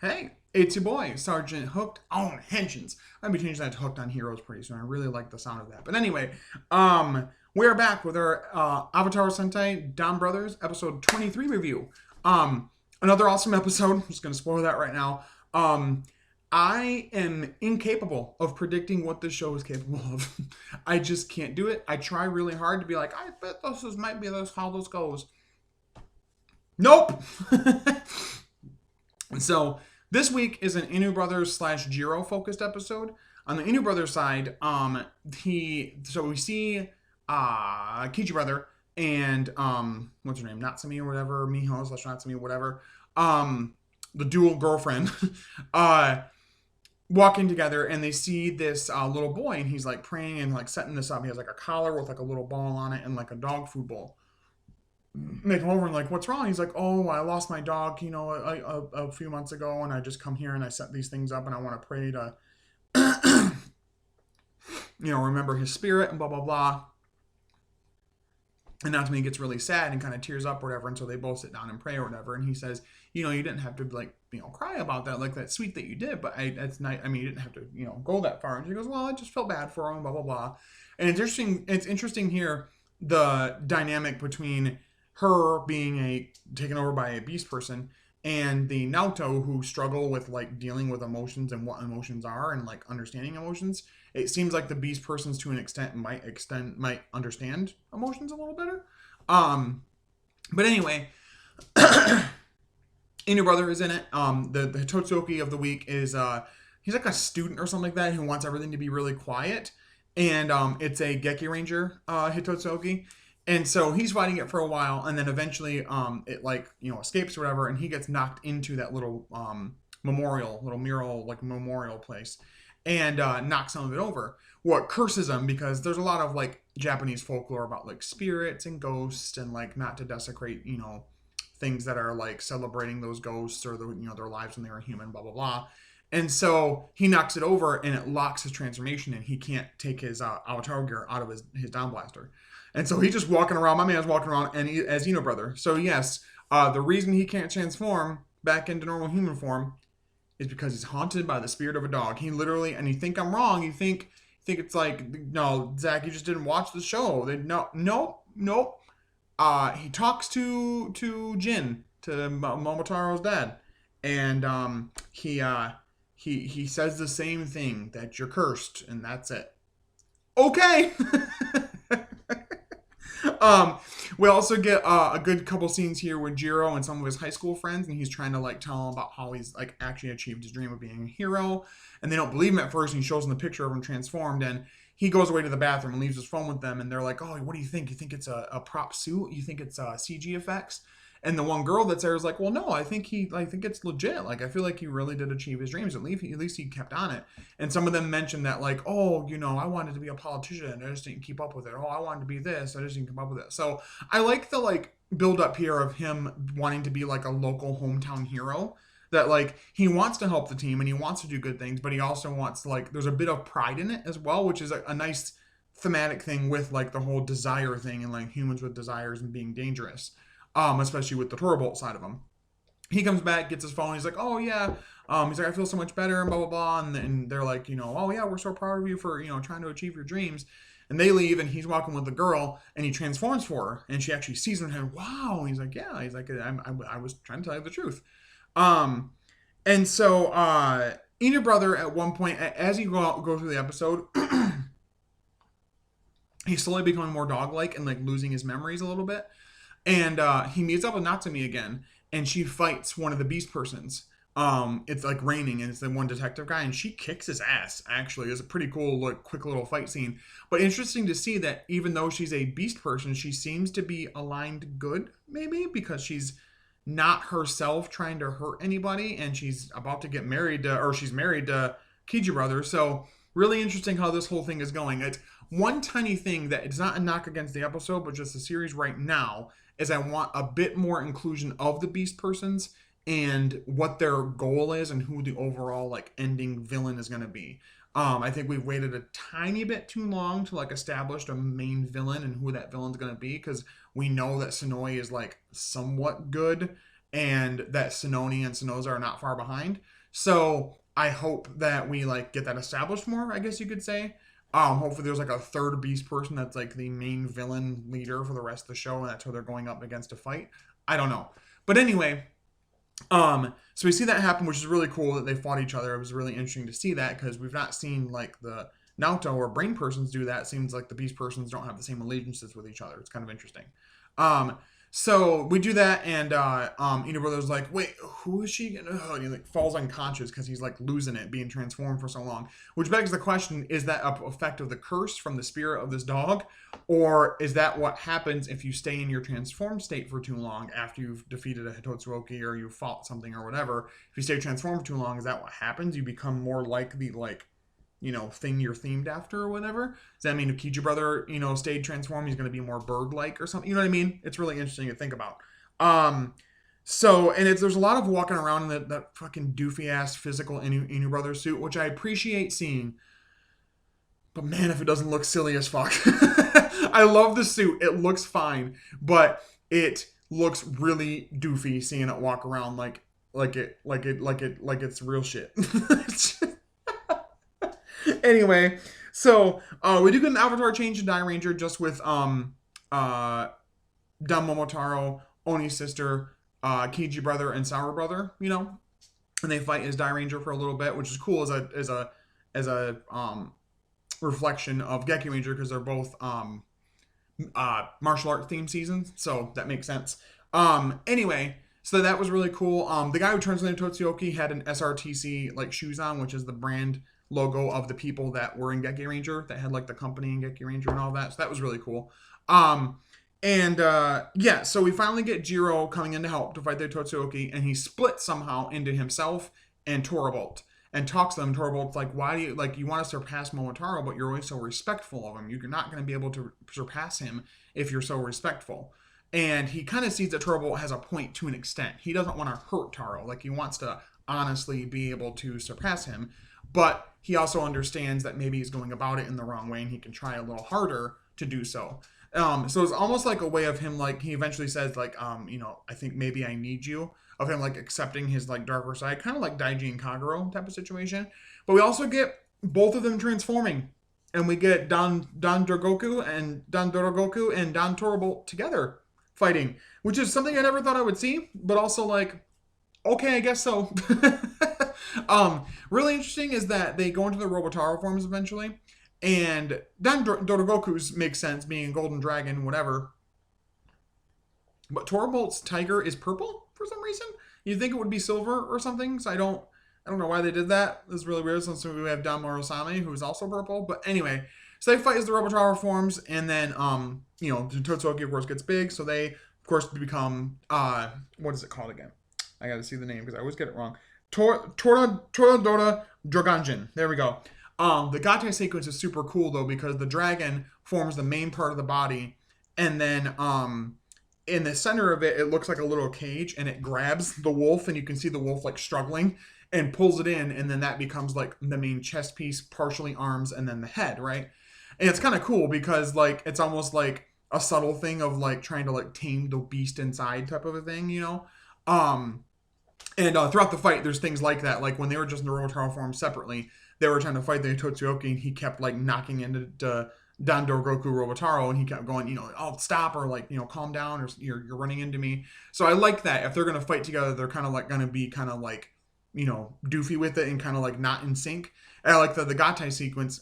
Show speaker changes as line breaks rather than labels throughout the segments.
Hey, it's your boy, Sergeant Hooked on Henshins. I'll be changing that to Hooked on Heroes pretty soon. I really like the sound of that. But anyway, we are back with our Avataro Sentai DonBrothers episode 23 review. Another awesome episode. I'm just going to spoil that right now. I am incapable of predicting what this show is capable of. I just can't do it. I try really hard to be like, I bet might be how this goes. Nope. And so this week is an Inu Brothers slash Jiro focused episode. On the Inu Brothers side, we see Kiji brother and what's her name, Natsumi or whatever, Miho slash Natsumi or whatever, the dual girlfriend, walking together, and they see this little boy, and he's like praying and like setting this up. He has like a collar with like a little ball on it and like a dog food bowl. They come over and like, what's wrong? He's like, oh, I lost my dog, a few months ago, and I just come here and I set these things up, and I want to pray to, remember his spirit and blah blah blah. And Natsumi gets really sad and kind of tears up or whatever, and so they both sit down and pray or whatever. And he says, you didn't have to cry about that, like that's sweet that you did, but that's not. I mean, you didn't have to go that far. And she goes, well, I just felt bad for him, blah blah blah. And it's interesting. It's interesting here the dynamic between her being taken over by a beast person and the Naoto who struggle with like dealing with emotions and what emotions are and like understanding emotions. It seems like the beast persons to an extent might understand emotions a little better. But anyway, Inu brother is in it. The Hitotsuki of the week is he's like a student or something like that who wants everything to be really quiet. And it's a Geki Ranger Hitotsuki. And so he's fighting it for a while, and then eventually it escapes or whatever, and he gets knocked into that little memorial place, and knocks some of it over. What curses him, because there's a lot of like Japanese folklore about like spirits and ghosts and like not to desecrate things that are like celebrating those ghosts or their lives when they were human, blah blah blah. And so he knocks it over, and it locks his transformation, and he can't take his Avataro gear out of his Down Blaster. And so he's just walking around. My man's walking around, and as Inu brother. So yes, the reason he can't transform back into normal human form is because he's haunted by the spirit of a dog. He literally, and you think I'm wrong. You think it's like, no, Zach, you just didn't watch the show. Nope. He talks to Jin, to Momotaro's dad, and he says the same thing, that you're cursed, and that's it. Okay. We also get a good couple scenes here with Jiro and some of his high school friends, and he's trying to like tell them about how he's like actually achieved his dream of being a hero, and they don't believe him at first, and he shows them the picture of him transformed, and he goes away to the bathroom and leaves his phone with them, and they're like, oh, what do you think? You think it's a prop suit? You think it's CG effects? And the one girl that's there is like, well, no, I think it's legit. Like, I feel like he really did achieve his dreams. At least he kept on it. And some of them mentioned that, like, oh, I wanted to be a politician. I just didn't keep up with it. Oh, I wanted to be this. I just didn't keep up with it. So I like the, like, build up here of him wanting to be, like, a local hometown hero. That, like, he wants to help the team and he wants to do good things, but he also wants, like, there's a bit of pride in it as well, which is a nice thematic thing with, like, the whole desire thing and, like, humans with desires and being dangerous. Especially with the Torbolt side of him. He comes back, gets his phone, he's like, oh yeah, he's like, I feel so much better, and blah, blah, blah, and they're like, oh yeah, we're so proud of you for, trying to achieve your dreams, and they leave, and he's walking with the girl, and he transforms for her, and she actually sees him, and wow, and he's like, yeah, he's like, I was trying to tell you the truth. And so, Inu brother, at one point, as you go through the episode, he's slowly becoming more dog-like, and like losing his memories a little bit. And he meets up with Natsumi again, and she fights one of the beast persons. It's like raining, and it's the one detective guy, and she kicks his ass, actually. It's a pretty cool, like, quick little fight scene. But interesting to see that even though she's a beast person, she seems to be aligned good, maybe, because she's not herself trying to hurt anybody, and she's about to get married, she's married to Kiji brother. So really interesting how this whole thing is going. It's one tiny thing that it's not a knock against the episode, but just the series right now, is I want a bit more inclusion of the beast persons and what their goal is and who the overall like ending villain is going to be. I think we've waited a tiny bit too long to like establish a main villain and who that villain's going to be, because we know that Sonoi is like somewhat good, and that Sononi and Sonoza are not far behind. So I hope that we like get that established more, I guess you could say. Hopefully there's like a third beast person that's like the main villain leader for the rest of the show, and that's who they're going up against to fight. I don't know. But anyway, so we see that happen, which is really cool that they fought each other. It was really interesting to see that because we've not seen like the Naoto or brain persons do that. It seems like the beast persons don't have the same allegiances with each other. It's kind of interesting. Um, so we do that, and Eno Brother's like, wait, who is she gonna? And he like falls unconscious because he's like losing it, being transformed for so long. Which begs the question: is that an effect of the curse from the spirit of this dog, or is that what happens if you stay in your transformed state for too long after you've defeated a Hitotsuoki or you fought something or whatever? If you stay transformed for too long, is that what happens? You become more like the thing you're themed after or whatever. Does that mean if Kiji brother, stayed transformed, he's going to be more bird-like or something? You know what I mean? It's really interesting to think about. So, and there's a lot of walking around in that fucking doofy-ass physical Inu brother suit, which I appreciate seeing. But man, if it doesn't look silly as fuck. I love the suit. It looks fine, but it looks really doofy seeing it walk around like it's real shit. Anyway, so we do get an avatar change to Die Ranger just with Dan Momotaro, Oni's sister, Kiji brother, and Sour brother, and they fight as Die Ranger for a little bit, which is cool as a reflection of Geki Ranger because they're both martial art themed seasons, so that makes sense. Anyway, so that was really cool. The guy who turns into Totsuyoki had an SRTC like shoes on, which is the brand logo of the people that were in Geki Ranger that had like the company in Geki Ranger and all that. So that was really cool. So we finally get Jiro coming in to help to fight the Totsuyoki, and he splits somehow into himself and Torbolt and talks to them. Torbolt's like, why do you want to surpass Momotaro, but you're always so respectful of him. You're not going to be able to surpass him if you're so respectful. And he kind of sees that Torbolt has a point to an extent. He doesn't want to hurt Taro. Like, he wants to honestly be able to surpass him. But he also understands that maybe he's going about it in the wrong way, and he can try a little harder to do so. So it's almost like a way of him, like, he eventually says, like, I think maybe I need you, of him, like, accepting his, like, darker side, kind of like Daiji and Kagero type of situation. But we also get both of them transforming, and we get Dan Dorogoku and Dan Torbolt together fighting, which is something I never thought I would see, but also, like, okay, I guess so. Really interesting is that they go into the Robotaro forms eventually, and Dan Dorogoku's makes sense, being a golden dragon, whatever. But Torbolt's tiger is purple for some reason. You'd think it would be silver or something, so I don't know why they did that. It's really weird since we have Dan Morosame, who's also purple. But anyway, so they fight as the Robotaro forms, and then the Totsuyoki of course gets big, so they of course become what is it called again? I gotta see the name because I always get it wrong. Toradora Dragonjin. There we go. The Gatai sequence is super cool though because the dragon forms the main part of the body, and then in the center of it, it looks like a little cage, and it grabs the wolf, and you can see the wolf like struggling and pulls it in, and then that becomes like the main chest piece, partially arms, and then the head, right? And it's kind of cool because like it's almost like a subtle thing of like trying to like tame the beast inside type of a thing, And throughout the fight, there's things like that. Like when they were just in the Robotaro form separately, they were trying to fight the Totsuyoki, and he kept like knocking into Dan Dorogoku Robotaro, and he kept going, I'll stop, or like, calm down, or you're running into me. So I like that. If they're going to fight together, they're kind of like going to be kind of like, doofy with it and kind of like not in sync. And I like that the Gatai sequence,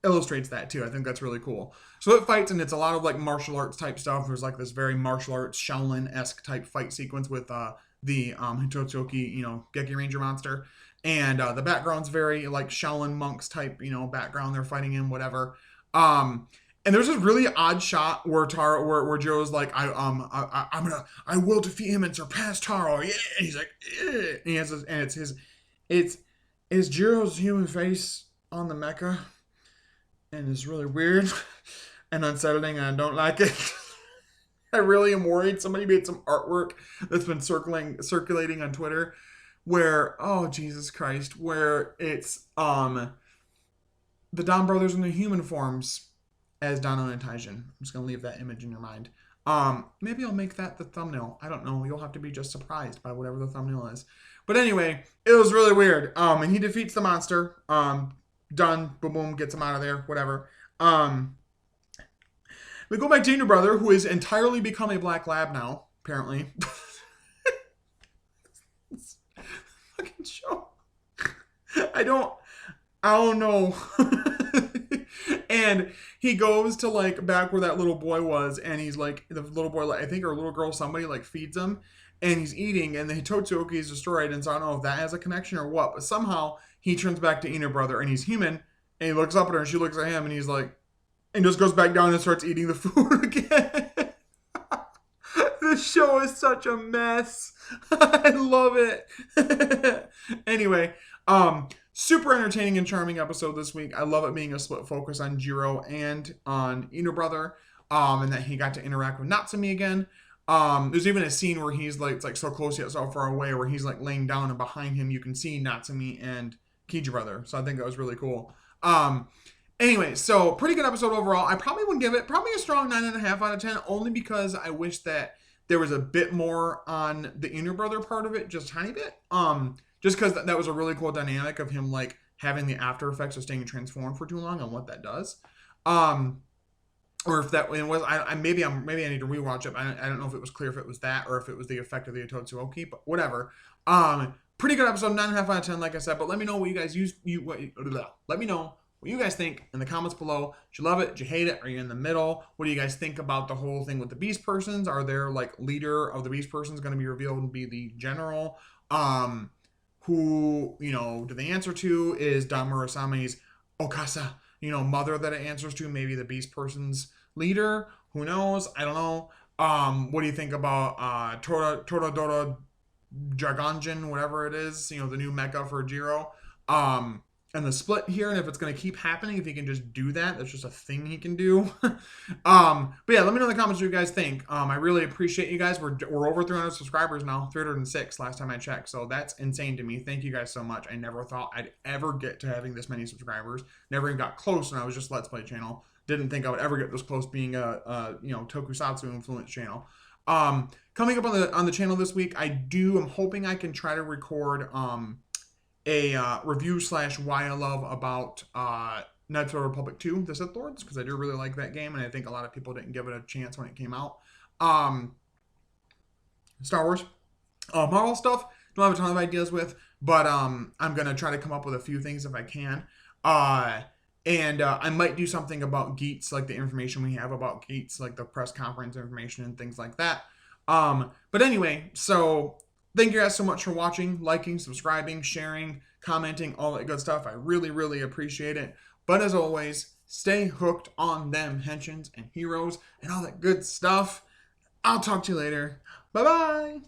illustrates that too. I think that's really cool. So it fights, and it's a lot of like martial arts type stuff. There's like this very martial arts Shaolin-esque type fight sequence with the Hitotsuyoki, Geki Ranger monster. And the background's very like Shaolin monks type, background they're fighting in, whatever. And there's this really odd shot where Jiro's like, I will defeat him and surpass Taro. Yeah, and he's like, eh. And he has this, and it's Jiro's human face on the mecha, and it's really weird and unsettling, and I don't like it. I really am worried. Somebody made some artwork that's been circulating on Twitter where, oh Jesus Christ, where it's the DonBrothers in the human forms as Dano and Taijin. I'm just gonna leave that image in your mind. Maybe I'll make that the thumbnail. I don't know. You'll have to be just surprised by whatever the thumbnail is. But anyway, it was really weird. And he defeats the monster. Done. Boom, boom. Gets him out of there. Whatever. We go back to Junior Brother, who has entirely become a black lab now, apparently. Fucking show. I don't know. And he goes to like back where that little boy was, and he's like, the little boy, I think, or a little girl, somebody like feeds him, and he's eating, and the Hitotsuoki is destroyed, and so I don't know if that has a connection or what, but somehow he turns back to Ina Brother, and he's human, and he looks up at her, and she looks at him, and he's like, and just goes back down and starts eating the food again. This show is such a mess. I love it. Anyway, super entertaining and charming episode this week. I love it being a split focus on Jiro and on Ina Brother, and that he got to interact with Natsumi again. There's even a scene where he's like, it's like so close yet so far away, where he's like laying down, and behind him you can see Natsumi and Kiji Brother. So I think that was really cool. Anyway, so pretty good episode overall. I probably would give it probably a strong 9.5 out of 10, only because I wish that there was a bit more on the Ina Brother part of it, just a tiny bit. Just because that was a really cool dynamic of him like having the after effects of staying transformed for too long and what that does. Or if that was, maybe I need to rewatch it. I don't know if it was clear if it was that or if it was the effect of the Ototsuoki, but whatever. Pretty good episode, 9.5 out of 10, like I said. But let me know what you guys let me know what you guys think in the comments below. Did you love it? Did you hate it? Are you in the middle? What do you guys think about the whole thing with the Beast Persons? Are their like leader of the Beast Persons going to be revealed and be the general? Who, do they answer to? Is Don Murasami's Okasa, mother that it answers to? Maybe the Beast Person's leader? Who knows? I don't know. What do you think about Toradora Dragonjin, whatever it is, the new mecha for Jiro? And the split here, and if it's going to keep happening, if he can just do that, that's just a thing he can do. But yeah, let me know in the comments what you guys think. I really appreciate you guys. We're over 300 subscribers now, 306 last time I checked, so that's insane to me. Thank you guys so much. I never thought I'd ever get to having this many subscribers. Never even got close when I was just Let's Play channel. Didn't think I would ever get this close being a tokusatsu influenced channel. Coming up on the channel this week, I'm hoping I can try to record a review / why I love about Knights of the Republic 2, The Sith Lords, because I do really like that game, and I think a lot of people didn't give it a chance when it came out. Star Wars, Marvel stuff, don't have a ton of ideas with, but I'm going to try to come up with a few things if I can. And I might do something about Geats, like the information we have about Geats, like the press conference information and things like that. But anyway, so thank you guys so much for watching, liking, subscribing, sharing, commenting, all that good stuff. I really, really appreciate it. But as always, stay hooked on them henshins and heroes and all that good stuff. I'll talk to you later. Bye-bye.